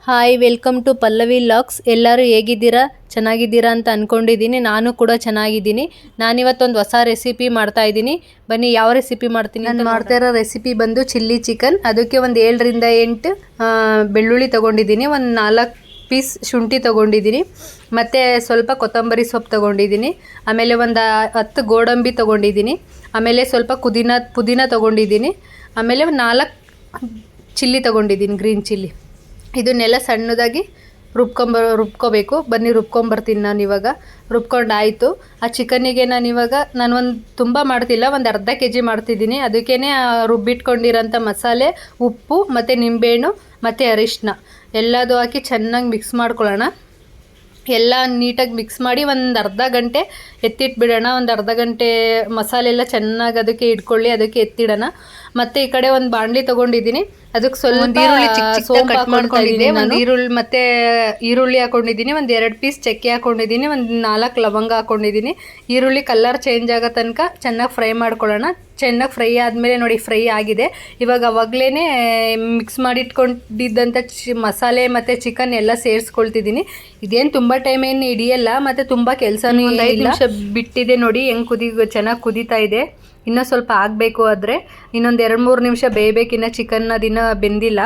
Hi welcome to Pallavi logs. ಎಲ್ಲರೂ ಹೇಗಿದ್ದೀರಾ? ಚೆನ್ನಾಗಿದ್ದೀರಾ ಅಂತ ಅಂದ್ಕೊಂಡಿದ್ದೀನಿ. ನಾನು ಕೂಡ ಚೆನ್ನಾಗಿದ್ದೀನಿ. ನಾನಿವತ್ತೊಂದು ಹೊಸ ರೆಸಿಪಿ ಮಾಡ್ತಾಯಿದ್ದೀನಿ. ಬನ್ನಿ ಯಾವ ರೆಸಿಪಿ ಮಾಡ್ತೀನಿ. ನಾನು ಮಾಡ್ತಾ ಇರೋ ರೆಸಿಪಿ ಬಂದು ಚಿಲ್ಲಿ ಚಿಕನ್. ಅದಕ್ಕೆ ಒಂದು 7ರಿಂದ 8 ಬೆಳ್ಳುಳ್ಳಿ ತೊಗೊಂಡಿದ್ದೀನಿ, ಒಂದು 4 ಪೀಸ್ ಶುಂಠಿ ತೊಗೊಂಡಿದ್ದೀನಿ, ಮತ್ತು ಸ್ವಲ್ಪ ಕೊತ್ತಂಬರಿ ಸೊಪ್ಪು ತೊಗೊಂಡಿದ್ದೀನಿ, ಆಮೇಲೆ ಒಂದು 10 ಗೋಡಂಬಿ ತೊಗೊಂಡಿದ್ದೀನಿ, ಆಮೇಲೆ ಸ್ವಲ್ಪ ಪುದೀನ ತೊಗೊಂಡಿದ್ದೀನಿ, ಆಮೇಲೆ ಒಂದು 4 ಚಿಲ್ಲಿ ತೊಗೊಂಡಿದ್ದೀನಿ, ಗ್ರೀನ್ ಚಿಲ್ಲಿ. ಇದನ್ನೆಲ್ಲ ಸಣ್ಣದಾಗಿ ರುಬ್ಕೋಬೇಕು. ಬನ್ನಿ ರುಬ್ಕೊಂಬರ್ತೀನಿ ನಾನು ಇವಾಗ. ರುಬ್ಕೊಂಡಾಯಿತು. ಆ ಚಿಕನ್ನಿಗೆ ನಾನು ಒಂದು ತುಂಬ ಮಾಡ್ತಿಲ್ಲ, ಒಂದು ಅರ್ಧ kg ಮಾಡ್ತಿದ್ದೀನಿ. ಅದಕ್ಕೇ ರುಬ್ಬಿಟ್ಕೊಂಡಿರೋಂಥ ಮಸಾಲೆ, ಉಪ್ಪು ಮತ್ತು ನಿಂಬೆಹಣ್ಣು ಮತ್ತು ಅರಿಶಿನ ಎಲ್ಲದೂ ಹಾಕಿ ಚೆನ್ನಾಗಿ ಮಿಕ್ಸ್ ಮಾಡ್ಕೊಳ್ಳೋಣ. ಎಲ್ಲ ನೀಟಾಗಿ ಮಿಕ್ಸ್ ಮಾಡಿ ಒಂದು ಅರ್ಧ ಗಂಟೆ ಎತ್ತಿಟ್ಬಿಡೋಣ. ಒಂದು ಅರ್ಧ ಗಂಟೆ ಮಸಾಲೆ ಎಲ್ಲ ಚೆನ್ನಾಗಿ ಅದಕ್ಕೆ ಇಟ್ಕೊಳ್ಳಿ, ಅದಕ್ಕೆ ಎತ್ತಿಡೋಣ. ಮತ್ತು ಈ ಕಡೆ ಒಂದು ಬಾಣಲಿ ತೊಗೊಂಡಿದ್ದೀನಿ, ಅದಕ್ಕೆ ಸ್ವಲ್ಪ ಈರುಳ್ಳಿ ಸೋಂಪು ಕಟ್ ಮಾಡ್ಕೊಂಡಿದ್ದೀನಿ. ಒಂದು ಈರುಳ್ಳಿ ಹಾಕೊಂಡಿದ್ದೀನಿ, ಒಂದು 2 ಪೀಸ್ ಚಕ್ಕೆ ಹಾಕೊಂಡಿದ್ದೀನಿ, ಒಂದು 4 ಲವಂಗ ಹಾಕೊಂಡಿದ್ದೀನಿ. ಈರುಳ್ಳಿ ಕಲರ್ ಚೇಂಜ್ ಆಗೋ ತನಕ ಚೆನ್ನಾಗಿ ಫ್ರೈ ಮಾಡ್ಕೊಳ್ಳೋಣ. ಚೆನ್ನಾಗಿ ಫ್ರೈ ಆದಮೇಲೆ ನೋಡಿ ಫ್ರೈ ಆಗಿದೆ. ಇವಾಗ ಅವಾಗಲೇ ಮಿಕ್ಸ್ ಮಾಡಿಟ್ಕೊಂಡಿದ್ದಂಥ ಮಸಾಲೆ ಮತ್ತು ಚಿಕನ್ ಎಲ್ಲ ಸೇರಿಸ್ಕೊಳ್ತಿದ್ದೀನಿ. ಇದೇನು ತುಂಬ ಟೈಮ್ ಏನು ಹಿಡಿಯಲ್ಲ, ಮತ್ತು ತುಂಬ ಕೆಲಸನೂ ಇಲ್ಲ. 5 ನಿಮಿಷ ಬಿಟ್ಟಿದೆ ನೋಡಿ ಹೆಂಗೆ ಚೆನ್ನಾಗಿ ಕುದೀತಾ ಇದೆ. ಇನ್ನೂ ಸ್ವಲ್ಪ ಆಗಬೇಕು. ಆದರೆ ಇನ್ನೊಂದು 2-3 ನಿಮಿಷ ಬೇಯಬೇಕು. ಇನ್ನು ಚಿಕನ್ ಅದಿನ್ನ ಬೆಂದಿಲ್ಲ.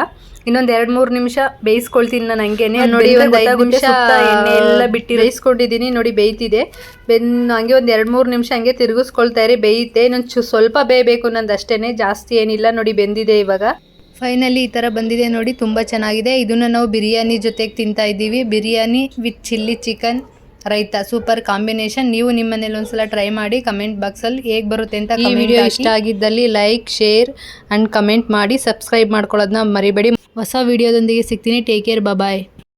ಇನ್ನೊಂದು 2-3 ನಿಮಿಷ ಬೇಯಿಸ್ಕೊಳ್ತೀನಿ ನಾನು ಹಂಗೇನೆ. ನೋಡಿ ಒಂದು 5 ನಿಮಿಷ ಎಣ್ಣೆ ಎಲ್ಲ ಬಿಟ್ಟು ಬೇಯಿಸ್ಕೊಂಡಿದ್ದೀನಿ. ನೋಡಿ ಬೇಯ್ತಿದೆ. ಹಂಗೆ ಒಂದು 2-3 ನಿಮಿಷ ಹಂಗೆ ತಿರುಗಿಸ್ಕೊಳ್ತಾ ಇರಿ, ಬೇಯುತ್ತೆ. ಇನ್ನೊಂದು ಸ್ವಲ್ಪ ಬೇಯಬೇಕು ನಂದು ಅಷ್ಟೇ, ಜಾಸ್ತಿ ಏನಿಲ್ಲ. ನೋಡಿ ಬೆಂದಿದೆ ಇವಾಗ. ಫೈನಲಿ ಈ ಥರ ಬಂದಿದೆ ನೋಡಿ, ತುಂಬ ಚೆನ್ನಾಗಿದೆ. ಇದನ್ನು ನಾವು ಬಿರಿಯಾನಿ ಜೊತೆಗೆ ತಿಂತಾ ಇದ್ದೀವಿ. ಬಿರಿಯಾನಿ ವಿತ್ ಚಿಲ್ಲಿ ಚಿಕನ್ ರೈತ, ಸೂಪರ್ ಕಾಂಬಿನೇಷನ್. ನೀವು ನಿಮ್ಮ ಮನೇಲಿ ಒಂದ್ಸಲ ಟ್ರೈ ಮಾಡಿ. ಕಮೆಂಟ್ ಬಾಕ್ಸಲ್ಲಿ ಹೇಗೆ ಬರುತ್ತೆ ಅಂತ. ಈ ವಿಡಿಯೋ ಇಷ್ಟ ಆಗಿದ್ದಲ್ಲಿ ಲೈಕ್, ಶೇರ್ ಆ್ಯಂಡ್ ಕಮೆಂಟ್ ಮಾಡಿ. ಸಬ್ಸ್ಕ್ರೈಬ್ ಮಾಡ್ಕೊಳ್ಳೋದನ್ನ ಮರಿಬೇಡಿ. ಹೊಸ ವಿಡಿಯೋದೊಂದಿಗೆ ಸಿಗ್ತೀನಿ. ಟೇಕ್ ಕೇರ್, ಬಾಯ್.